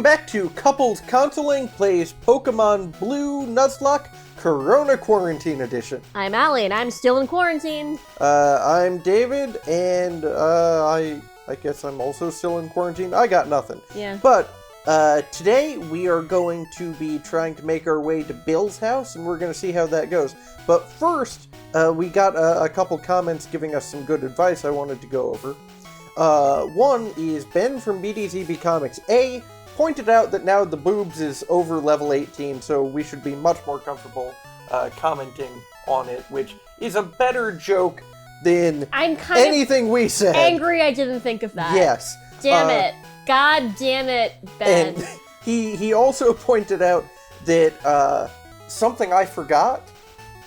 Welcome back to Couples Counseling Plays Pokemon Blue Nuzlocke Corona Quarantine Edition. I'm Allie, and I'm still in quarantine. I'm David, and I guess I'm also still in quarantine. I got nothing. Yeah. But today we are going to be trying to make our way to Bill's house, and we're going to see how that goes. But first, we got a couple comments giving us some good advice I wanted to go over. One is Ben from BDZB Comics A pointed out that now the boobs is over level 18, so we should be much more comfortable commenting on it, which is a better joke than anything we said. Angry I didn't think of that. Yes. Damn it. God damn it, Ben. And he also pointed out that something I forgot,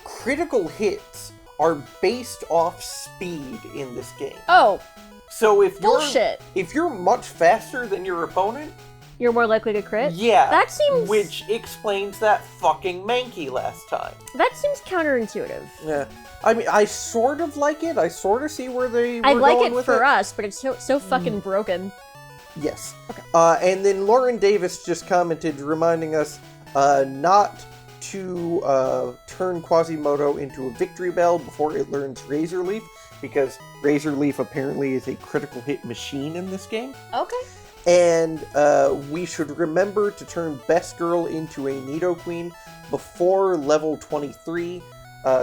critical hits are based off speed in this game. Oh. So if you're much faster than your opponent, you're more likely to crit? Yeah. That seems... Which explains that fucking Mankey last time. That seems counterintuitive. Yeah. I mean, I sort of like it. I sort of see where they were going with it. I like it for us, but it's so fucking broken. Yes. Okay. And then Lauren Davis just commented, reminding us not to turn Quasimodo into a Victory Bell before it learns Razor Leaf, because Razor Leaf apparently is a critical hit machine in this game. Okay. And we should remember to turn Best Girl into a Nidoqueen before level 23,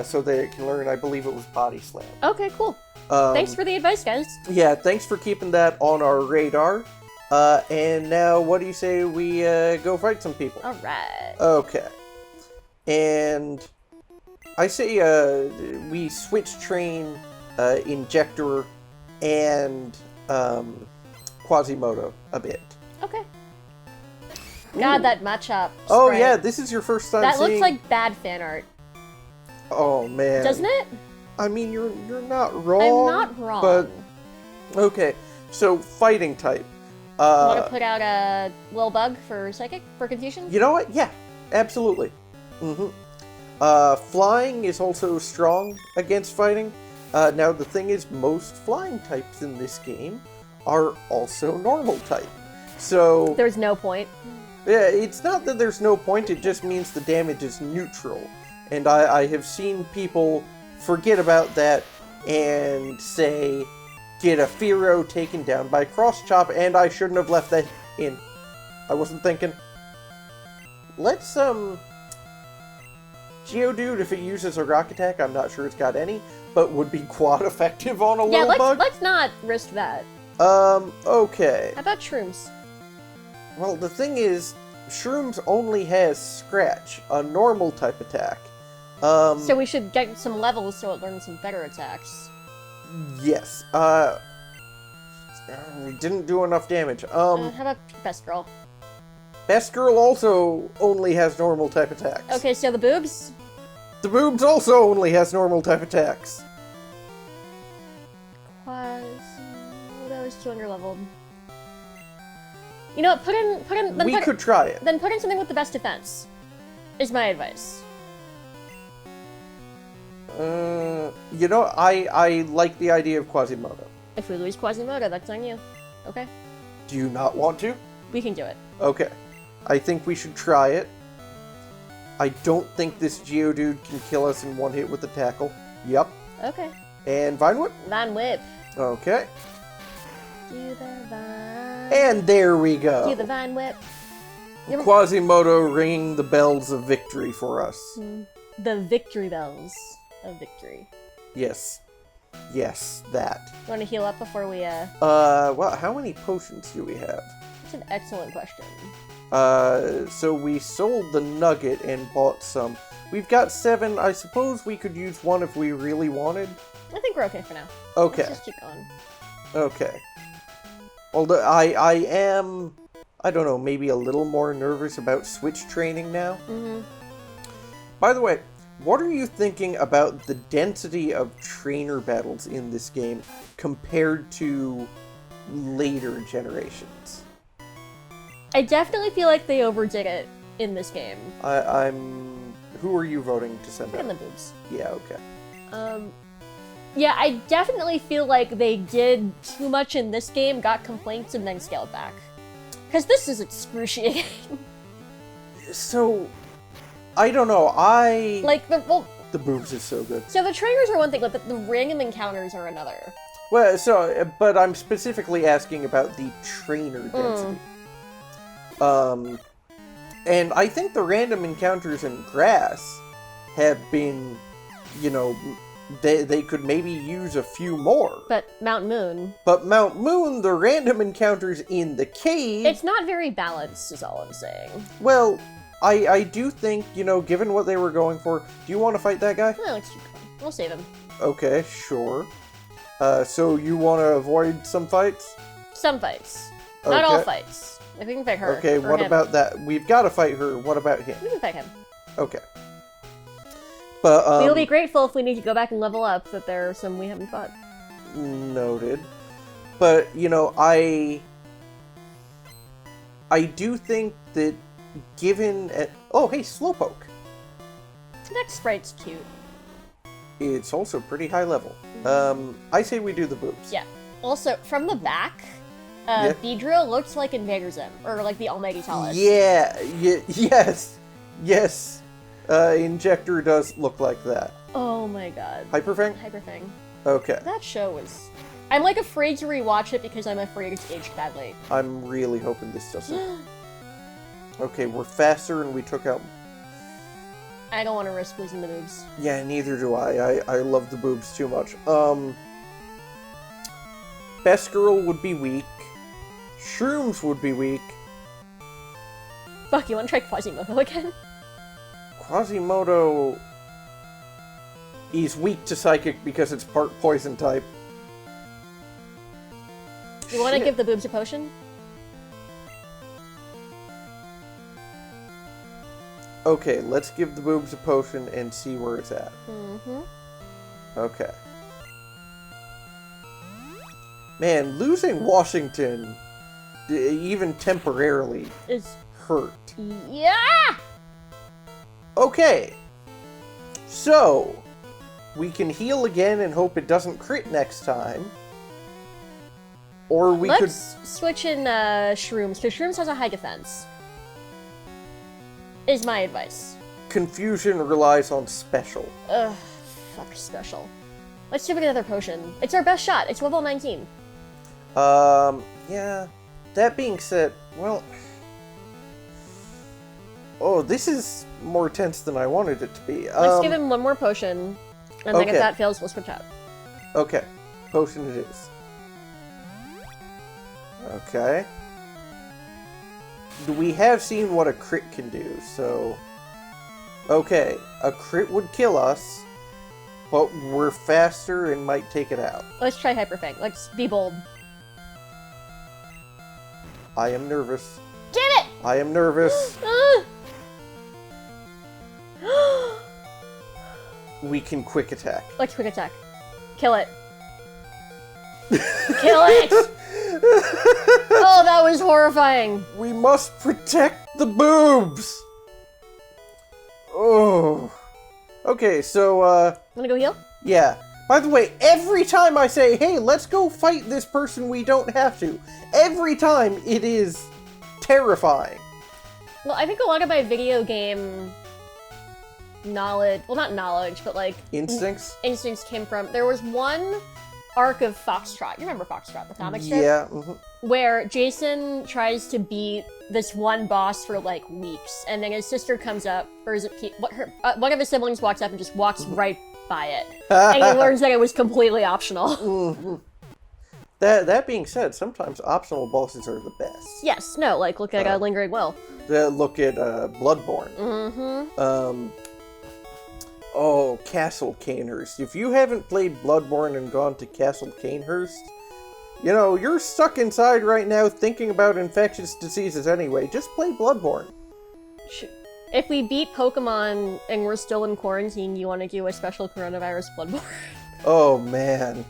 so that it can learn, I believe it was Body Slam. Okay, cool. Thanks for the advice, guys. Yeah, thanks for keeping that on our radar. And now, what do you say we go fight some people? Alright. Okay. And I say we switch train Injector and Quasimodo a bit. Okay. God, that matchup. Oh sprite. yeah, this is your first time That seeing... looks like bad fan art. Oh man. Doesn't it? I mean, you're not wrong. I'm not wrong. But okay, so fighting type. Want to put out a little bug for Psychic for confusion? You know what? Yeah, absolutely. Flying is also strong against fighting. Now the thing is, most flying types in this game are also normal type. So there's no point. Yeah, it's not that there's no point, it just means the damage is neutral. And I have seen people forget about that and say, get a Fearow taken down by Cross Chop, and I shouldn't have left that in. I wasn't thinking. Let's, Geodude, if it uses a Rock Attack, I'm not sure it's got any, but would be quad effective on a little bug. Let's not risk that. Okay. How about Shrooms? Well, the thing is, Shrooms only has Scratch, a normal type attack. So we should get some levels so it learns some better attacks. Yes. We didn't do enough damage. How about Best Girl? Best Girl also only has normal type attacks. Okay, so the boobs? The boobs also only has normal type attacks. That was 200 leveled. You know what, put in... We could try it. Then put in something with the best defense, is my advice. You know, I like the idea of Quasimodo. If we lose Quasimodo, that's on you. Okay? Do you not want to? We can do it. Okay. I think we should try it. I don't think this Geodude can kill us in one hit with the tackle. Yep. Okay. And Vine Whip? Vine Whip. Okay. Do the Vine... And there we go. Do the Vine Whip. Quasimodo ringing the bells of victory for us. The victory bells of victory. Yes. Yes, that. You want to heal up before we, well, how many potions do we have? That's an excellent question. So we sold the nugget and bought some. We've got 7. I suppose we could use one if we really wanted. I think we're okay for now. Okay. Let's just keep going. Okay. Although I am, I don't know, maybe a little more nervous about Switch training now. By the way, what are you thinking about the density of trainer battles in this game compared to later generations? I definitely feel like they overdid it in this game. Who are you voting to send Put out? in the boobs. Yeah, okay. Yeah, I definitely feel like they did too much in this game, got complaints, and then scaled back. Because this is excruciating. So, I don't know, Like, the boobs is so good. so the trainers are one thing, but the random encounters are another. Well, but I'm specifically asking about the trainer density. And I think the random encounters in grass have been, you know, they could maybe use a few more. But Mount Moon... But Mount Moon, the random encounters in the cave... It's not very balanced, is all I'm saying. Well, I do think, you know, given what they were going for... Do you want to fight that guy? No, let's keep going. We'll save him. Okay, sure. So you want to avoid some fights? Some fights. Okay. Not all fights. If we can fight her. Okay, or what him. about that? We've got to fight her. What about him? We can fight him. Okay. But, We'll be grateful if we need to go back and level up that there are some we haven't fought. Noted. But, you know, I do think that given... Oh, hey, Slowpoke. That sprite's cute. It's also pretty high level. I say we do the boobs. Yeah. Also, from the back, Yeah. Beedrill looks like Invader Zim, or like the Almighty Talus. Yeah, yes. Injector does look like that. Oh my god. Hyperfang? Hyperfang. Okay. That show was... I'm like afraid to rewatch it because I'm afraid it's aged badly. I'm really hoping this doesn't. Okay, we're faster and we took out... I don't want to risk losing the boobs. Yeah, neither do I. I love the boobs too much. Best Girl would be weak. Shrooms would be weak. Fuck, you want to try Quasimodo again? Quasimodo... He's weak to Psychic because it's part Poison type. You want to give the boobs a potion? Okay, let's give the boobs a potion and see where it's at. Mm-hmm. Okay. Man, losing Washington, even temporarily, Is... hurt. Yeah! Okay. So, we can heal again and hope it doesn't crit next time. Or we Let's switch in Shrooms, because Shrooms has a high defense. Is my advice. Confusion relies on special. Ugh, fuck special. Let's see if we get another potion. It's our best shot. It's level 19. Yeah. That being said, well... Oh, this is more tense than I wanted it to be. Let's give him one more potion, and then okay. if that fails, we'll switch out. Okay. Potion it is. Okay. We have seen what a crit can do, so... Okay, a crit would kill us, but we're faster and might take it out. Let's try Hyperfang. Let's be bold. I am nervous. Damn it! I am nervous. We can quick attack. Let's quick attack. Kill it. Kill it! Oh, that was horrifying. We must protect the boobs! Oh. Okay, so, Wanna go heal? yeah. By the way, every time I say, hey, let's go fight this person we don't have to, every time it is terrifying. Well, I think a lot of my video game knowledge, well, not knowledge, but like... Instincts? Instincts came from... There was one arc of Foxtrot. You remember Foxtrot, the comic strip? Yeah. Where Jason tries to beat this one boss for like weeks, and then his sister comes up, or is it one of his siblings walks up and just walks right by it, and he learns that it was completely optional. That being said, sometimes optional bosses are the best. Yes, no, like look at Lingering Will. Look at Bloodborne. Mm-hmm. Oh, Castle Canehurst. If you haven't played Bloodborne and gone to Castle Canehurst, you know, you're stuck inside right now thinking about infectious diseases anyway. Just play Bloodborne. If we beat Pokemon and we're still in quarantine, you want to do a special coronavirus Bloodborne? Oh, man.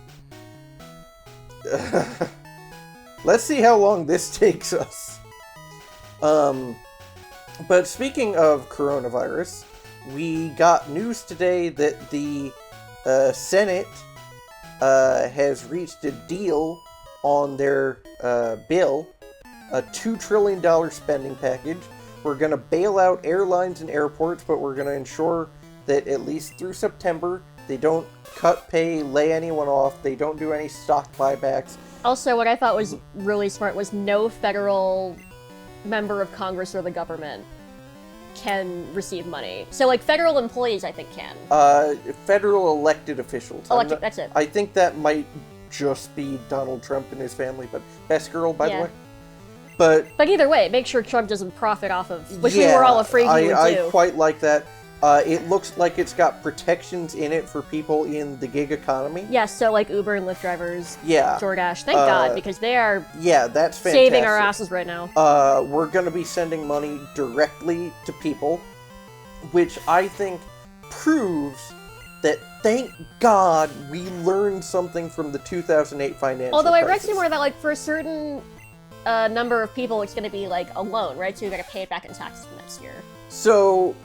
Let's see how long this takes us. But speaking of coronavirus, we got news today that the Senate has reached a deal on their bill a $2 trillion spending package. We're going to bail out airlines and airports, but we're going to ensure that at least through September, they don't cut pay, lay anyone off, they don't do any stock buybacks. Also, what I thought was really smart was no federal member of Congress or the government can receive money. So, like, federal employees, I think, can. Federal elected officials. That's it. I think that might just be Donald Trump and his family, but best girl, by the way. But either way, make sure Trump doesn't profit off of, which we were all afraid he would do. I quite like that. It looks like it's got protections in it for people in the gig economy. Yeah, so like Uber and Lyft drivers. Yeah. DoorDash. Thank God, because they are that's fantastic. saving our asses right now. We're going to be sending money directly to people, which I think proves that, thank God, we learned something from the 2008 financial Although I read crisis. somewhere that, like, for a certain number of people, it's going to be, like, a loan, right? So you're going to pay it back in taxes for next year. So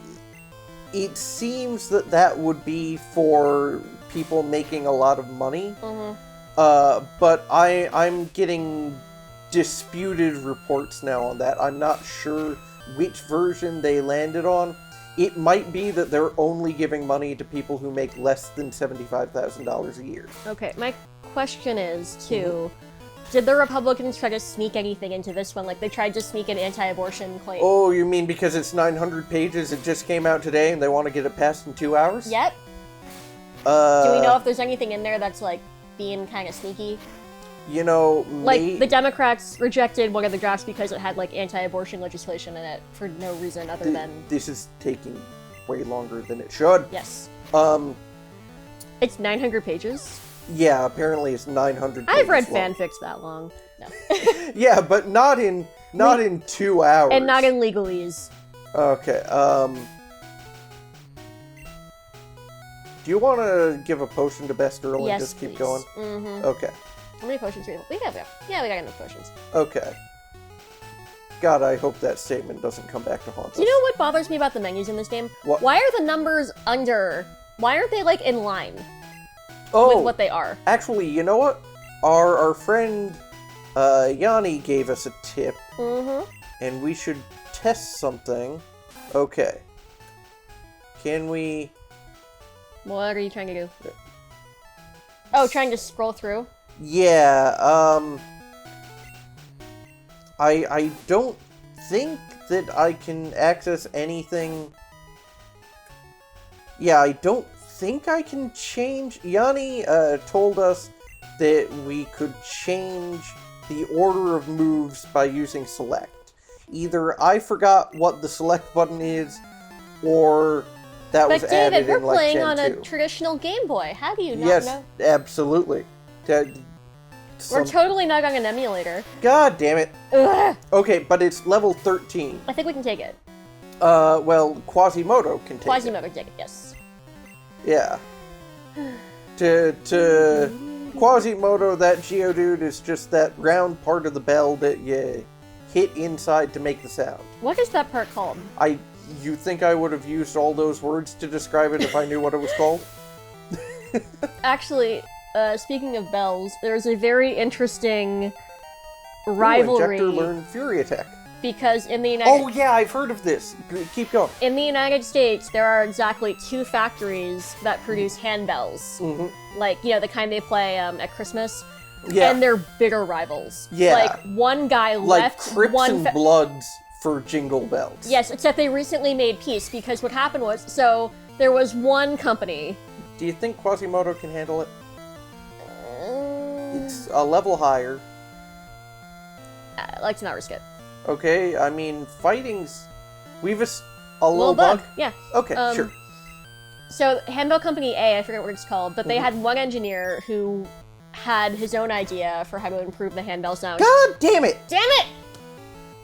it seems that that would be for people making a lot of money. But I'm getting disputed reports now on that. I'm not sure which version they landed on. It might be that they're only giving money to people who make less than $75,000 a year. Okay, my question is, too, did the Republicans try to sneak anything into this one? Like, they tried to sneak an anti-abortion claim? Oh, you mean because it's 900 pages, it just came out today, and they want to get it passed in 2 hours? Yep. Do we know if there's anything in there that's, like, being kind of sneaky? You know, like, the Democrats rejected one of the drafts because it had, like, anti-abortion legislation in it for no reason other than... This is taking way longer than it should. Yes. It's 900 pages? Yeah, apparently it's 900 pages I've read long. fanfics that long. No. Yeah, but not in 2 hours. And not in legalese. Okay, do you want to give a potion to Best Girl and just keep going? Mm-hmm. Okay. How many potions do we have? We got enough potions. Okay. God, I hope that statement doesn't come back to haunt us. Do you know what bothers me about the menus in this game? What? Why are the numbers under? Why aren't they, like, in line with what they are? Actually, you know what? Our friend Yanni gave us a tip. Mm-hmm. And we should test something. Okay. Can we... What are you trying to do? Oh, trying to scroll through? Yeah, I don't think that I can access anything... Yeah, I don't think I can change... Yanni told us that we could change the order of moves by using select. Either I forgot what the select button is, or that was David, added we're in, like, playing Gen on 2. a traditional Game Boy. How do you not Yes, know? absolutely. We're totally not on an emulator. God damn it. Ugh. Okay, but it's level 13. I think we can take it. Well, Quasimodo can take Quasimodo can take it, yes. it. Yeah. To Quasimodo, that Geodude is just that round part of the bell that you hit inside to make the sound. What is that part called? You think I would have used all those words to describe it if I knew what it was called? Actually, speaking of bells, there's a very interesting rivalry. Injector learned Fury Attack. Because in the United... Oh yeah, I've heard of this. Keep going. In the United States, there are exactly 2 factories that produce handbells. Mm-hmm. Like, you know, the kind they play at Christmas. Yeah. And they're bitter rivals. Yeah. Like, one guy Like left... Crips and Bloods for Jingle Bells. Yes, except they recently made peace, because what happened was... So, there was one company... Do you think Quasimodo can handle it? It's a level higher. I'd like to not risk it. Okay, I mean, fighting's... We've a little bug? Yeah. Okay, sure. So, Handbell Company A, I forget what it's called, but they had one engineer who had his own idea for how to improve the handbell sound. God damn it! Damn it!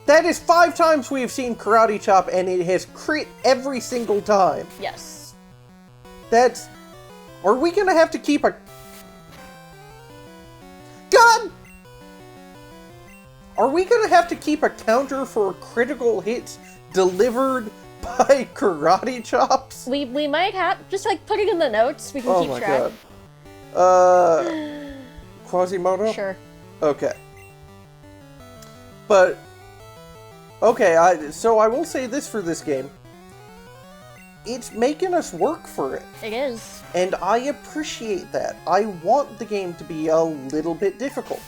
That is 5 times we have seen Karate Chop, and it has crit every single time. Yes. That's... Are we gonna have to keep a... God! Are we gonna have to keep a counter for critical hits delivered by Karate Chops? We might have... Just, like, put it in the notes. We can keep track. Oh my god. Quasimodo? Sure. Okay. But Okay, so I will say this for this game. It's making us work for it. It is. And I appreciate that. I want the game to be a little bit difficult.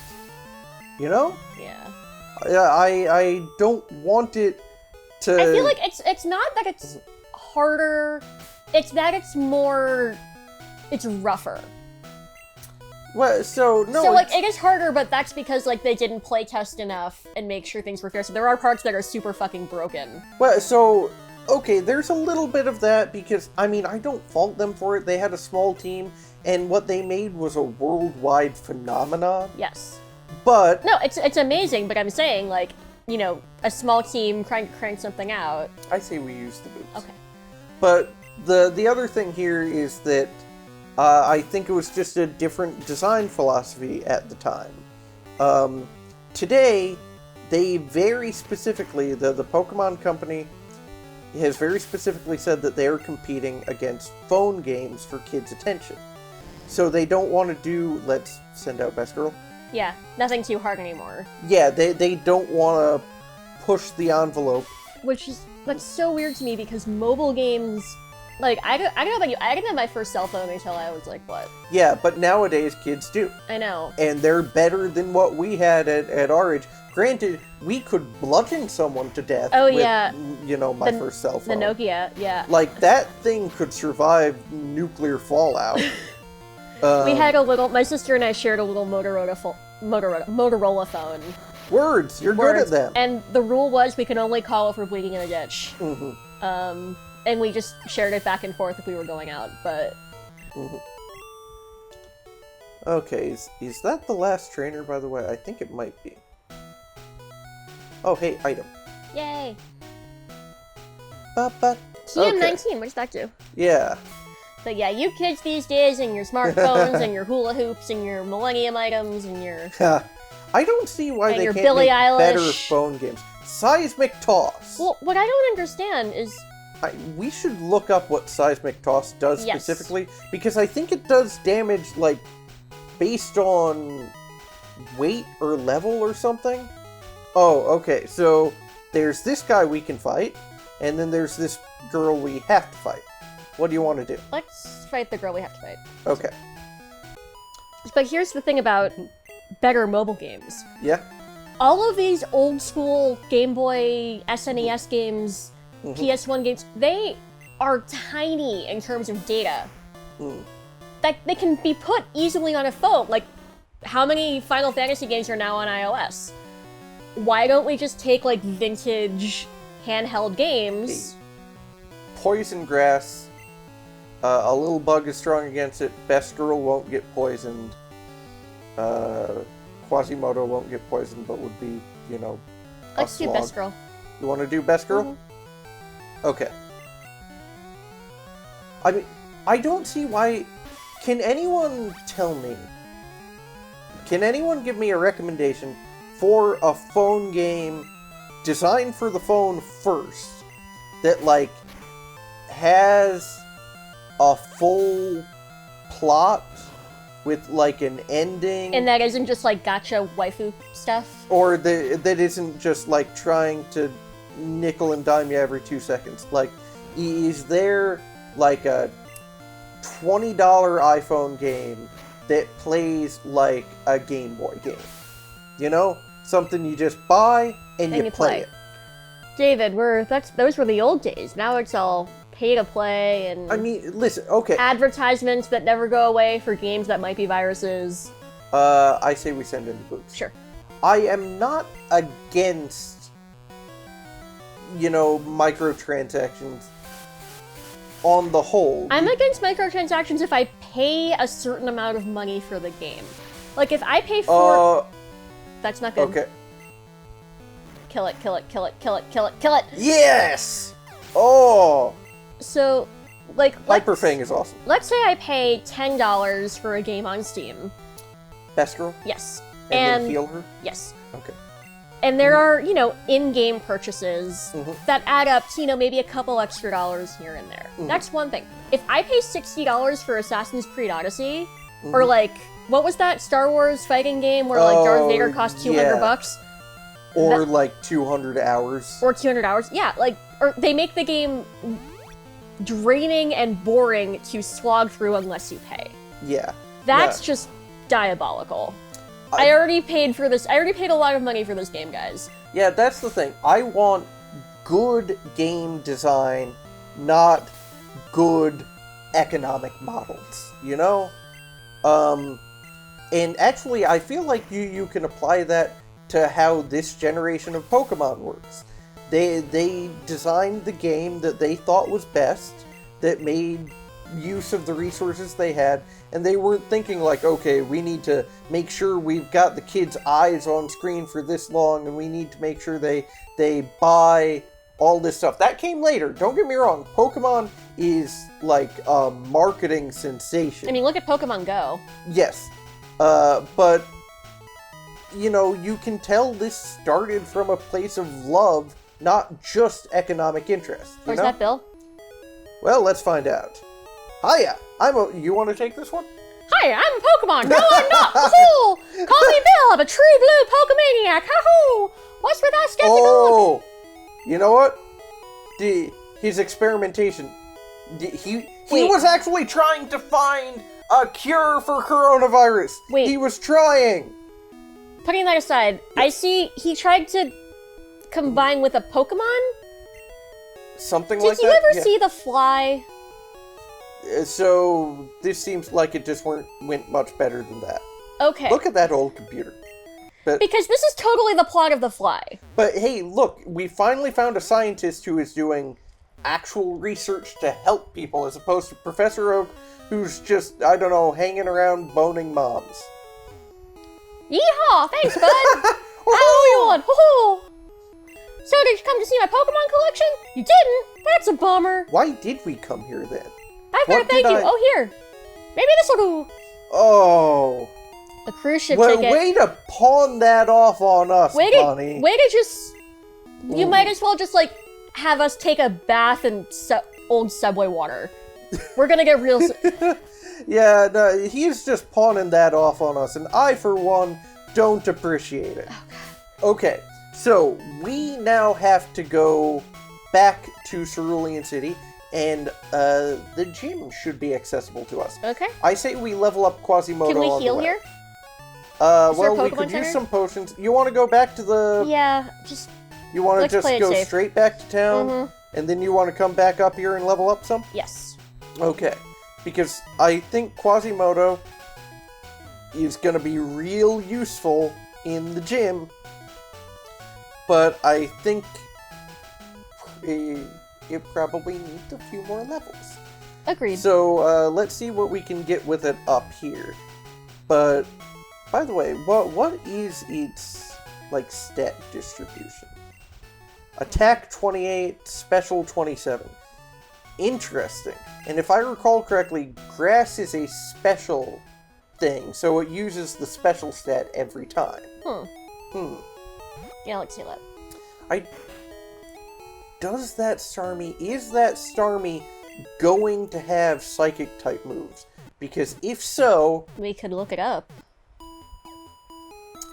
You know? Yeah. I don't want it to... I feel like it's not that it's harder, it's that it's rougher. Well, so, no... So, like, it is harder, but that's because, like, they didn't playtest enough and make sure things were fair. So there are parts that are super fucking broken. Well, so... Okay, there's a little bit of that because, I mean, I don't fault them for it. They had a small team, and what they made was a worldwide phenomenon. Yes. But... No, it's amazing, but I'm saying, like, you know, a small team trying to crank something out. I say we use the boots. Okay. But the other thing here is that I think it was just a different design philosophy at the time. Today, they very specifically, the Pokemon Company has very specifically said that they're competing against phone games for kids' attention. So they don't want to do, let's send out Best Girl. Yeah, nothing too hard anymore. Yeah, they don't want to push the envelope. That's so weird to me because mobile games, like, I don't know about you, I didn't have my first cell phone until I was like, what? Yeah, but nowadays kids do. I know. And they're better than what we had at our age. Granted, we could bludgeon someone to death with, you know, my first cell phone. The Nokia, yeah. Like, that thing could survive nuclear fallout. We had my sister and I shared a little Motorola phone. Words! You're good at them! And the rule was we could only call if we're bleeding in a ditch. Mm-hmm. And we just shared it back and forth if we were going out, but... Mm-hmm. Okay, is that the last trainer, by the way? I think it might be. Oh, hey, item. Yay! TM19, TM19, what's that do? Yeah. But yeah, you kids these days and your smartphones and your hula hoops and your Millennium items and your... I don't see why they can't Billie make Eilish. better phone games. Seismic Toss! Well, what I don't understand is... we should look up what Seismic Toss does specifically, because I think it does damage, like, based on weight or level or something. Oh, okay, so there's this guy we can fight, and then there's this girl we have to fight. What do you want to do? Let's fight the girl we have to fight. Okay. But here's the thing about better mobile games. Yeah? All of these old school Game Boy, SNES games, PS1 games, they are tiny in terms of data. That they can be put easily on a phone. Like, how many Final Fantasy games are now on iOS? Why don't we just take, like, vintage handheld games? Poison grass. A little bug is strong against it. Best girl won't get poisoned. Quasimodo won't get poisoned, but would be, you know, Let's do Best Girl. You want to do Best Girl? Okay. I mean, I don't see why... Can anyone tell me... Can anyone give me a recommendation for a phone game designed for the phone first that, like, has a full plot with, like, an ending? And that isn't just, like, gotcha waifu stuff? Or that isn't just, like, trying to nickel and dime you every 2 seconds. Like, is there, like, a $20 iPhone game that plays like a Game Boy game? You know? Something you just buy and you play it. David, those were the old days. Now it's all pay to play and... I mean, listen, okay. Advertisements that never go away for games that might be viruses. I say we send in the boots. Sure. I am not against, you know, microtransactions on the whole. I'm against microtransactions if I pay a certain amount of money for the game. Like, if I pay for... That's not good. Okay. Kill it, kill it, kill it, kill it, kill it, kill it! Yes! Oh! So, like... Hyperfang is awesome. Let's say I pay $10 for a game on Steam. Best Girl? Yes. And then heal her? Yes. Okay. And there are, you know, in-game purchases that add up to, you know, maybe a couple extra dollars here and there. That's one thing. If I pay $60 for Assassin's Creed Odyssey, or like, what was that Star Wars fighting game where like Darth Vader cost $200? Or like 200 hours. Or 200 hours. Yeah, like, or they make the game draining and boring to slog through unless you pay. Yeah. That's just diabolical. I already paid for this. I already paid a lot of money for this game, guys. Yeah, that's the thing. I want good game design, not good economic models, you know? And actually, I feel like you can apply that to how this generation of Pokemon works. They designed the game that they thought was best, that made use of the resources they had, and they weren't thinking like, okay, we need to make sure we've got the kids' eyes on screen for this long, and we need to make sure they buy all this stuff. That came later, don't get me wrong. Pokemon is like a marketing sensation. I mean, look at Pokemon Go. Yes, but you know, you can tell this started from a place of love, not just economic interest. Where's that Bill? Well, let's find out. Hiya! You want to take this one? Hi, I'm Pokemon! No, I'm not! Woohoo! Call me Bill! I'm a true blue Pokemaniac! Hoo-hoo! What's with that skeptical Oh! You know what? His experimentation. He was actually trying to find a cure for coronavirus! Wait. He was trying! Putting that aside, I see he tried to combine with a Pokemon? Something like that? Did you ever see The Fly? So, this seems like it just went much better than that. Okay. Look at that old computer. Because this is totally the plot of The Fly. But hey, look, we finally found a scientist who is doing actual research to help people, as opposed to Professor Oak, who's just, I don't know, hanging around boning moms. Yeehaw! Thanks, bud! How you on? Hoo-hoo! So, did you come to see my Pokemon collection? You didn't? That's a bummer. Why did we come here then? I've got to thank you. Oh, here. Maybe this will do. Oh. A cruise ship Well, ticket. way to pawn that off on us, Bonnie. Way to just... You might as well just, like, have us take a bath in old subway water. We're gonna get real... Yeah, no, he's just pawning that off on us, and I, for one, don't appreciate it. Okay, so we now have to go back to Cerulean City, and the gym should be accessible to us. Okay. I say we level up Quasimodo. Can we on heal the way. here? Well, we could use some potions. You want to go back to the... Yeah, just... You want to just go safe. straight back to town, and then you want to come back up here and level up some? Yes. Okay. Because I think Quasimodo is going to be real useful in the gym, but I think it probably needs a few more levels. Agreed. So let's see what we can get with it up here. But, by the way, what is its, like, stat distribution? Attack 28, Special 27. Interesting. And if I recall correctly, Grass is a special thing, so it uses the special stat every time. Yeah, let's see that. Is that Starmie going to have Psychic type moves? Because if so... We could look it up.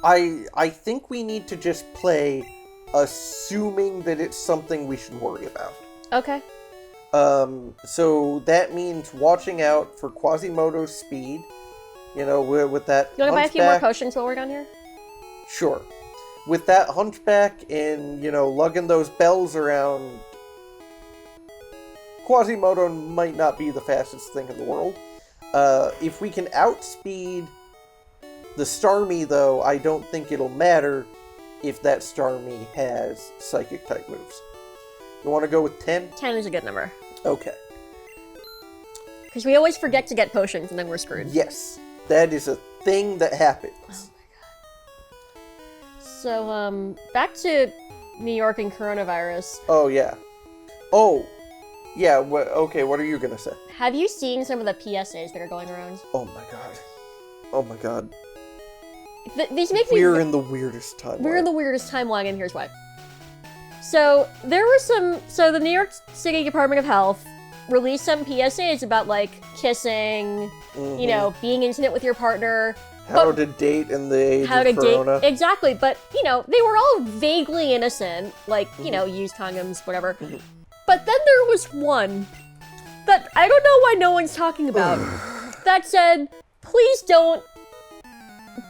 I think we need to just play assuming that it's something we should worry about. Okay. So that means watching out for Quasimodo's speed, you know, with that You want to buy a few more potions while we're down here? Sure. With that hunchback and, you know, lugging those bells around, Quasimodo might not be the fastest thing in the world. If we can outspeed the Starmie, though, I don't think it'll matter if that Starmie has Psychic type moves. You want to go with 10? 10 is a good number. Okay. Because we always forget to get potions and then we're screwed. Yes. That is a thing that happens. Oh my god. So, back to New York and coronavirus. Oh, yeah. Oh. Yeah, okay, what are you gonna say? Have you seen some of the PSAs that are going around? Oh my god. Oh my god. These make me... We're in the weirdest timeline. We're in the weirdest timeline, and here's why. So, there were some... So, the New York City Department of Health release some PSAs about, like, kissing, you know, being intimate with your partner. How to date in the age of Corona. Exactly, but, you know, they were all vaguely innocent, like, you know, used condoms, whatever. But then there was one that I don't know why no one's talking about that said, please don't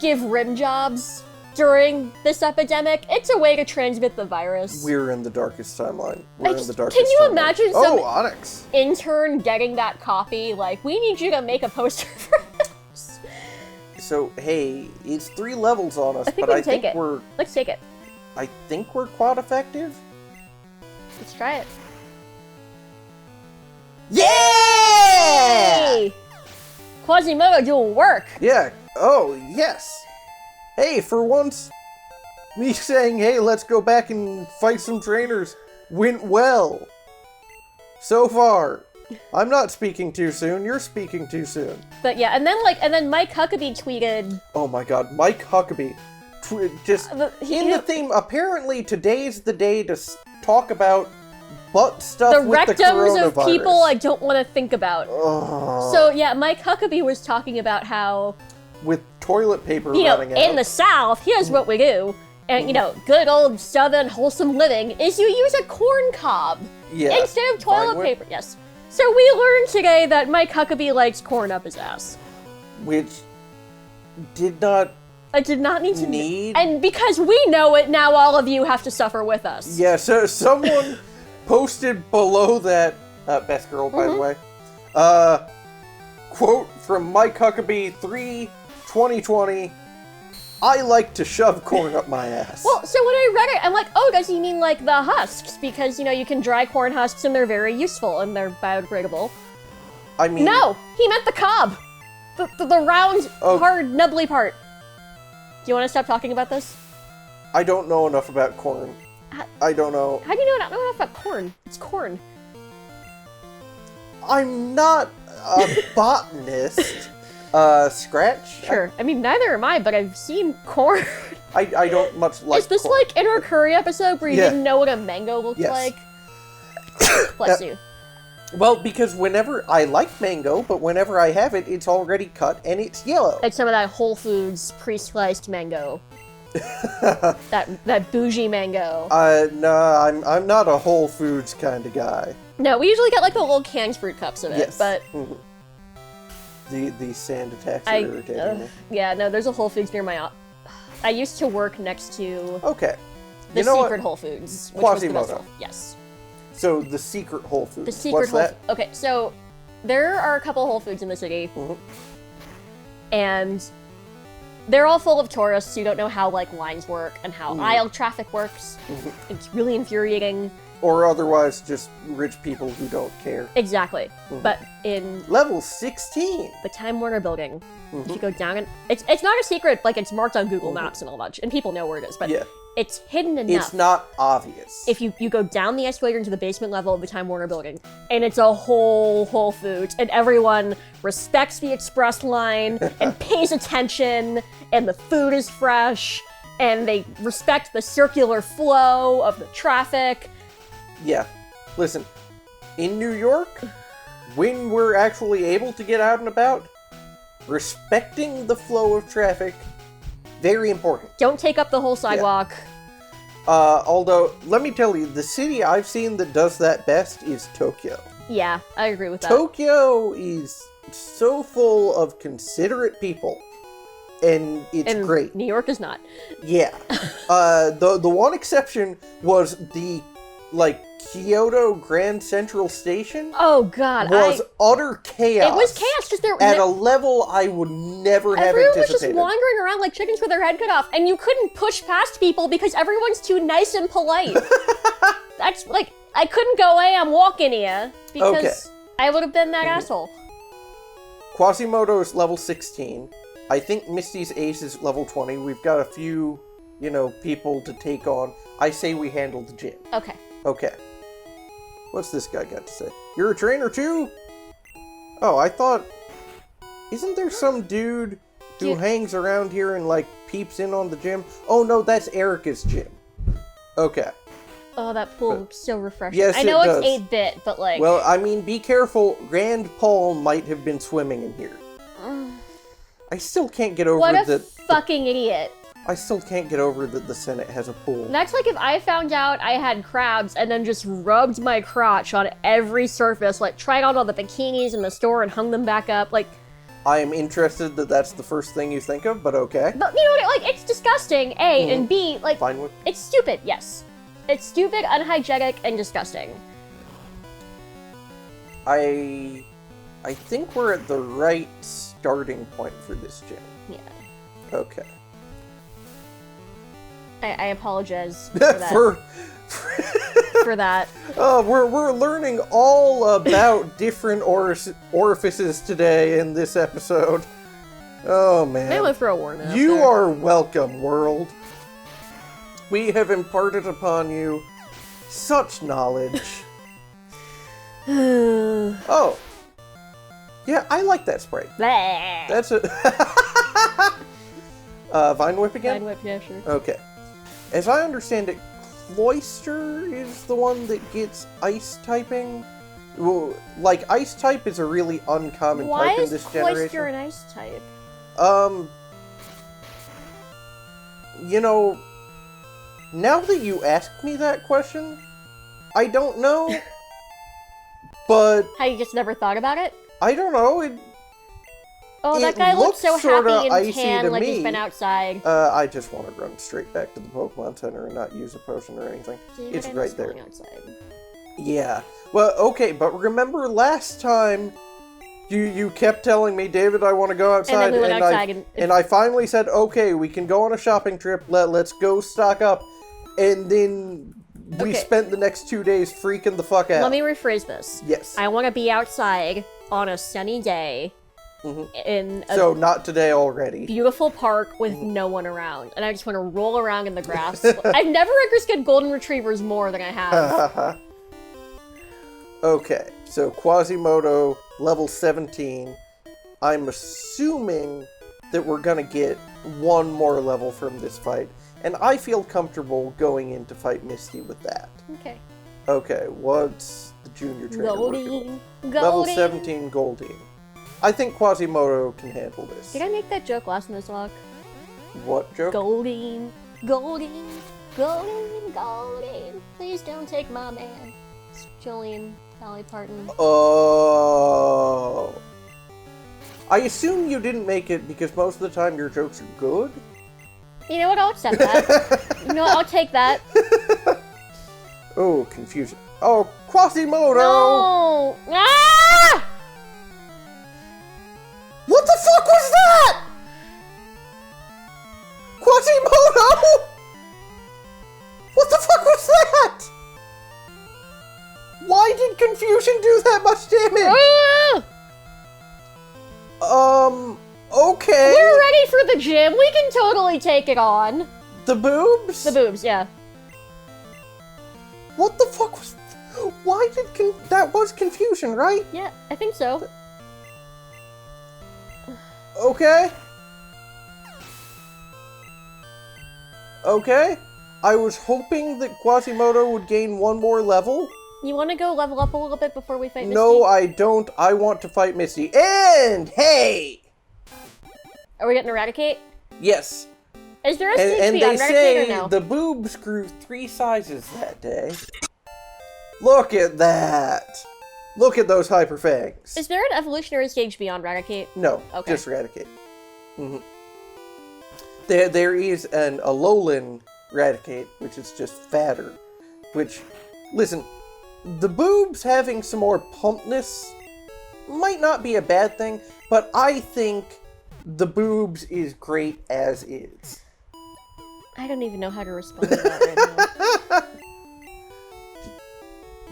give rim jobs during this epidemic. It's a way to transmit the virus. We're in the darkest timeline. We're in the darkest Can you timeline. imagine some Onyx. intern getting that copy? Like, we need you to make a poster for this. So, hey, it's 3 levels on us, but I think we're... Let's take it. I think we're quad effective? Let's try it. Yeah! Hey! Quasimodo doing work. Yeah. Oh, yes. Hey, for once, me saying, hey, let's go back and fight some trainers went well. So far. I'm not speaking too soon. You're speaking too soon. But yeah, and then Mike Huckabee tweeted. Oh my God, Mike Huckabee, the theme. Apparently, today's the day to talk about butt stuff the with the coronavirus. rectums of people I don't want to think about. Oh. So yeah, Mike Huckabee was talking about how with toilet paper running out. In the South, here's what we do. And, you know, good old Southern wholesome living is you use a corn cob instead of toilet paper. Yes. So we learned today that Mike Huckabee likes corn up his ass. Which did not... I did not need to... And because we know it, now all of you have to suffer with us. Yeah, so someone posted below that... best girl, by the way. Quote from Mike Huckabee 3/2020. I like to shove corn up my ass. Well, so when I read it, I'm like, oh, does he mean like the husks? Because, you know, you can dry corn husks and they're very useful and they're biodegradable. I mean... No! He meant the cob! The round, hard, nubbly part. Do you want to stop talking about this? I don't know enough about corn. I don't know. How do you not know enough about corn? It's corn. I'm not a botanist. Scratch? Sure. I mean, neither am I, but I've seen corn. I don't much like Is this corn. like in our curry episode where you didn't know what a mango looked like? Bless you. Well, because whenever I like mango, but whenever I have it, it's already cut and it's yellow. Like some of that Whole Foods pre-sliced mango. that bougie mango. No, I'm not a Whole Foods kind of guy. No, we usually get like the little canned fruit cups of it, but... The sand attacks are irritating me. Yeah, no, there's a Whole Foods near my... I used to work next to... Okay. The secret Whole Foods. Which was the best Yes. So, the secret Whole Foods. The secret Whole Foods. Okay, so there are a couple Whole Foods in the city. And they're all full of tourists who don't know how, like, lines work and how aisle traffic works. It's really infuriating. Or otherwise, just rich people who don't care. Exactly. But in... Level 16! The Time Warner building. If you go down and... It's not a secret, like, it's marked on Google Maps and all that, and people know where it is, but it's hidden enough. It's not obvious. If you go down the escalator into the basement level of the Time Warner building, and it's a Whole Foods, and everyone respects the express line, and pays attention, and the food is fresh, and they respect the circular flow of the traffic. Yeah. Listen, in New York, when we're actually able to get out and about, respecting the flow of traffic, very important. Don't take up the whole sidewalk. Although, let me tell you, the city I've seen that does that best is Tokyo. Yeah, I agree with that. Tokyo is so full of considerate people, and it's great. New York is not. Yeah. The one exception was the, like, Kyoto Grand Central Station. Oh God, was utter chaos. It was chaos because there at a level I would never have anticipated. Everyone was just wandering around like chickens with their head cut off, and you couldn't push past people because everyone's too nice and polite. That's like I couldn't go, hey, I'm walking here because I would have been that asshole. Quasimodo's level 16. I think Misty's ace is level 20. We've got a few, you know, people to take on. I say we handle the gym. Okay. Okay. What's this guy got to say? You're a trainer too? Oh, I thought... Isn't there some dude who hangs around here and, like, peeps in on the gym? Oh, no, that's Erica's gym. Okay. Oh, that pool looks so refreshing. Yes, I know it it's does. 8-bit, but like... Well, I mean, be careful. Rand Paul might have been swimming in here. I still can't get over what a fucking idiot. I still can't get over that the Senate has a pool. That's like if I found out I had crabs and then just rubbed my crotch on every surface, like tried on all the bikinis in the store and hung them back up, like... I am interested that that's the first thing you think of, but okay. But, you know, like, it's disgusting, A, and B, like... Fine with... It's stupid, yes. It's stupid, unhygienic, and disgusting. I think we're at the right starting point for this gym. Yeah. Okay. I apologize for that. For that. Oh, we're learning all about different orifices today in this episode. Oh man. I'm gonna throw a warning out You there. are welcome, world. We have imparted upon you such knowledge. Oh. Yeah, I like that spray. Blah. That's a Vine Whip again? Vine Whip, yeah, sure. Okay. As I understand it, Cloyster is the one that gets ice typing. Well, like, ice type is a really uncommon type in this generation. Why is Cloyster an ice type? You know, now that you asked me that question, I don't know. But How, you just never thought about it? I don't know. Oh, that It guy looks so looks sorta happy and icy tan, to like he's me. been outside. I just want to run straight back to the Pokemon Center and not use a potion or anything. David, It's I'm right just there. going outside. Yeah. Well, okay, but remember last time you kept telling me, David, I want to go outside, And then we went outside and I finally said, okay, we can go on a shopping trip. Let's go stock up, and then we Okay. spent the next 2 days freaking the fuck out. Let me rephrase this. Yes. I want to be outside on a sunny day in a So not today already. beautiful park with no one around, and I just want to roll around in the grass. I've never risked golden retrievers more than I have. Okay, so Quasimodo, level 17. I'm assuming that we're gonna get one more level from this fight, and I feel comfortable going in to fight Misty with that. Okay. Okay, what's the junior trainer working Goldeen. with? Level Goldeen. 17 Goldeen. I think Quasimodo can handle this. Did I make that joke last Nuzlocke? What joke? Goldeen. Goldeen. Goldeen. Goldeen. Please don't take my man. It's Jolene. Dolly Parton. Oh. I assume you didn't make it because most of the time your jokes are good? You know what? I'll accept that. You know what? I'll take that. Oh, confusion. Oh, Quasimodo! No! Ah! What the fuck was that? Quasimodo! What the fuck was that? Why did confusion do that much damage? Ah! Okay. We're ready for the gym. We can totally take it on. The boobs? The boobs, yeah. What the fuck was... Why did that was confusion, right? Yeah, I think so. Okay. Okay. I was hoping that Quasimodo would gain one more level. You want to go level up a little bit before we fight Misty? No, I don't. I want to fight Misty. And, hey! Are we getting Eradicate? Yes. Is there a And sneak they on Eradicate or say no? the boobs grew 3 sizes that day. Look at that. Look at those hyper fangs. Is there an evolutionary stage beyond Eradicate? No, Okay. just Eradicate. There is an Alolan Eradicate, which is just fatter. Which, listen, the boobs having some more pumpness might not be a bad thing, but I think the boobs is great as is. I don't even know how to respond to that right now.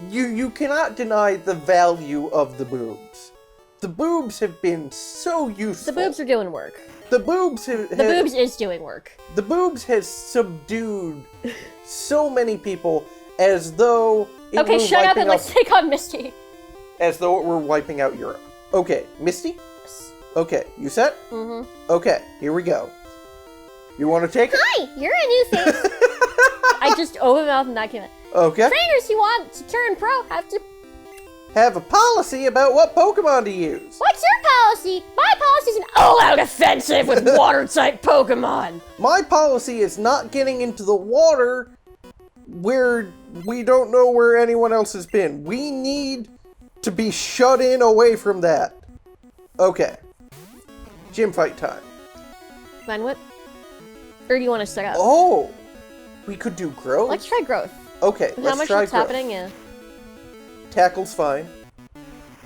You cannot deny the value of the boobs. The boobs have been so useful. The boobs are doing work. The boobs have... The boobs is doing work. The boobs has subdued so many people as though it Okay, were shut up wiping and let's out, take on Misty. as though it were wiping out Europe. Okay, Misty? Okay, you set? Mm-hmm. Okay, here we go. You want to take it? Hi, you're a new face. I just opened my mouth and that came out. Okay. Trainers who want to turn pro have to... Have a policy about what Pokemon to use. What's your policy? My policy's an all-out offensive with water-type Pokemon. My policy is not getting into the water where we don't know where anyone else has been. We need to be shut in away from that. Okay. Gym fight time. Vine Whip? Or do you want to set up? Oh! We could do growth? Let's try growth. Okay, How let's much try is growth. happening? Yeah. Tackle's fine.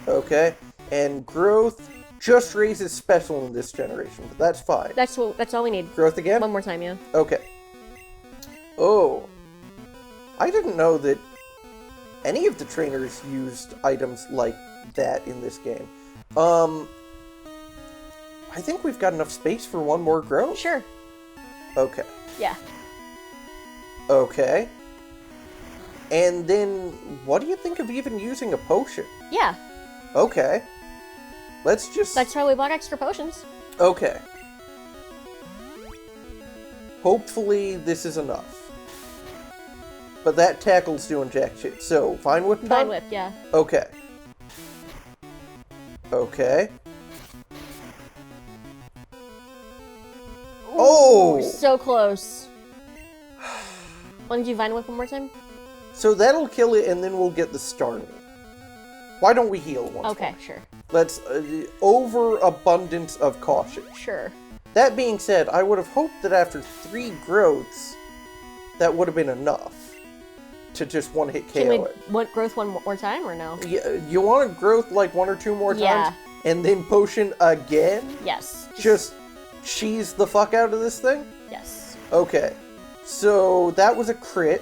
Okay. And growth just raises special in this generation, but that's fine. That's all we need. Growth again? One more time, yeah. Okay. Oh. I didn't know that any of the trainers used items like that in this game. I think we've got enough space for one more growth. Sure. Okay. Yeah. Okay. And then, what do you think of even using a potion? Yeah. Okay. Let's just... That's why we bought extra potions. Okay. Hopefully this is enough. But that tackle's doing jack shit. So, Vine Whip time? Vine Whip, yeah. Okay. Okay. Oh! So close. Want to do Vine Whip one more time? So that'll kill it, and then we'll get the Starmie. Why don't we heal once Okay, more? sure. Let's... overabundance of caution. Sure. That being said, I would have hoped that after 3 growths, that would have been enough to just one-hit KO Can we it. want growth one more time, or no? You want to growth like 1 or 2 more times? Yeah. And then potion again? Yes. Just cheese the fuck out of this thing? Yes. Okay. So, that was a crit.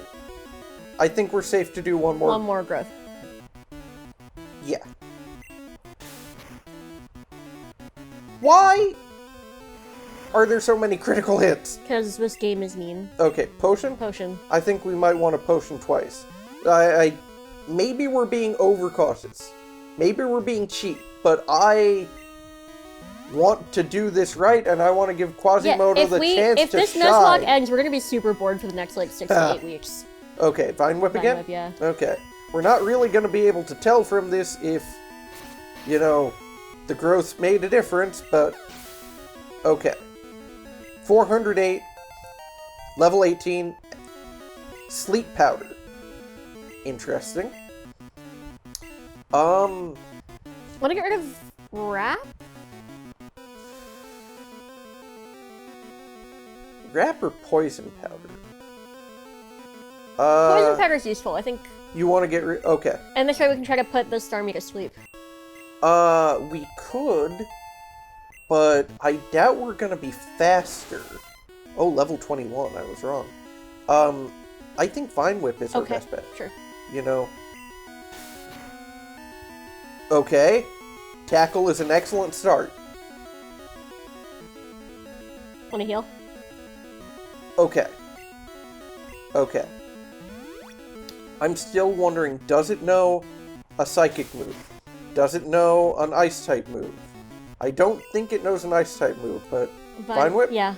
I think we're safe to do one more. One more growth. Yeah. Why are there so many critical hits? Because this game is mean. Okay, potion? Potion. I think we might want to potion twice. Maybe we're being overcautious. Maybe we're being cheap, but I want to do this right, and I want to give Quasimodo the chance to if this shine. Nuzlocke ends, we're gonna be super bored for the next, like, 6 to 8 weeks. Okay, Vine Whip Vine again? Whip, yeah. Okay. We're not really going to be able to tell from this if, you know, the growth made a difference, but... Okay. 408. Level 18. Sleep Powder. Interesting. Want to get rid of Wrap? Wrap or Poison Powder? Poison Powder is useful, I think. You want to get rid... Okay. And this way we can try to put the Starmie to sleep. We could, but I doubt we're gonna be faster. Oh, level 21, I was wrong. I think Vine Whip is our best bet. Sure. You know. Okay. Tackle is an excellent start. Want to heal? Okay. Okay. I'm still wondering, does it know a psychic move? Does it know an ice type move? I don't think it knows an ice type move, but Vine Whip? Yeah.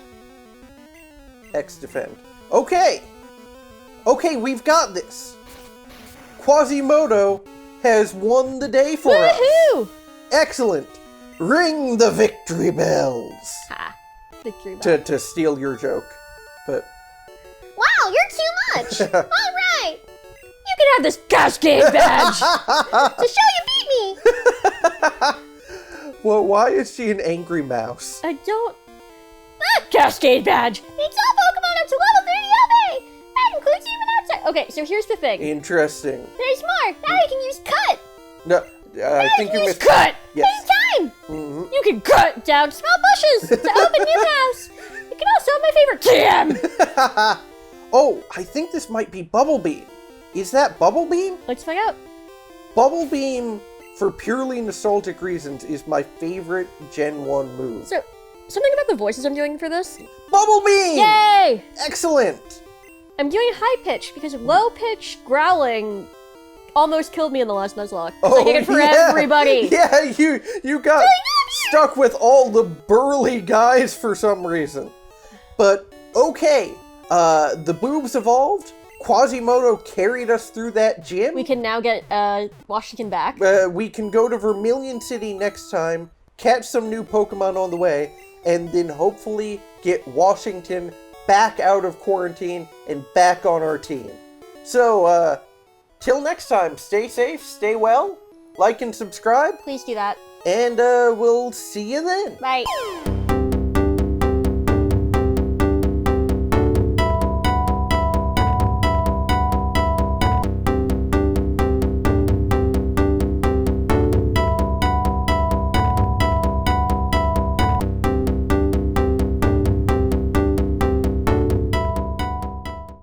X defend. Okay! Okay, we've got this! Quasimodo has won the day for us! Woohoo! Excellent! Ring the victory bells! Ha. Victory bell. To steal your joke, but... Wow, you're too much! Alright! You can have this Cascade badge! To show you beat me! Well, why is she an angry mouse? I don't... That Cascade badge! It's all Pokemon up to level 30 LA! That includes even outside... Okay, so here's the thing. Interesting. There's more! Now you can use Cut! No, I think you missed... Cut! Yes. Anytime! Mm-hmm. You can cut down small bushes to open new paths! You can also have my favorite TM! Oh, I think this might be Bubble Beam. Is that Bubble Beam? Let's find out. Bubble Beam, for purely nostalgic reasons, is my favorite Gen 1 move. So, something about the voices I'm doing for this? Bubble Beam! Yay! Excellent! I'm doing high pitch because low pitch growling almost killed me in the last Nuzlocke. Oh, I did it for yeah. everybody. Yeah, you got stuck with all the burly guys for some reason. But, okay. The boobs evolved. Quasimodo carried us through that gym. We can now get Washington back. We can go to Vermilion City next time, catch some new Pokemon on the way, and then hopefully get Washington back out of quarantine and back on our team. So, till next time, stay safe, stay well, like and subscribe, Please do that. and we'll see you then. Bye.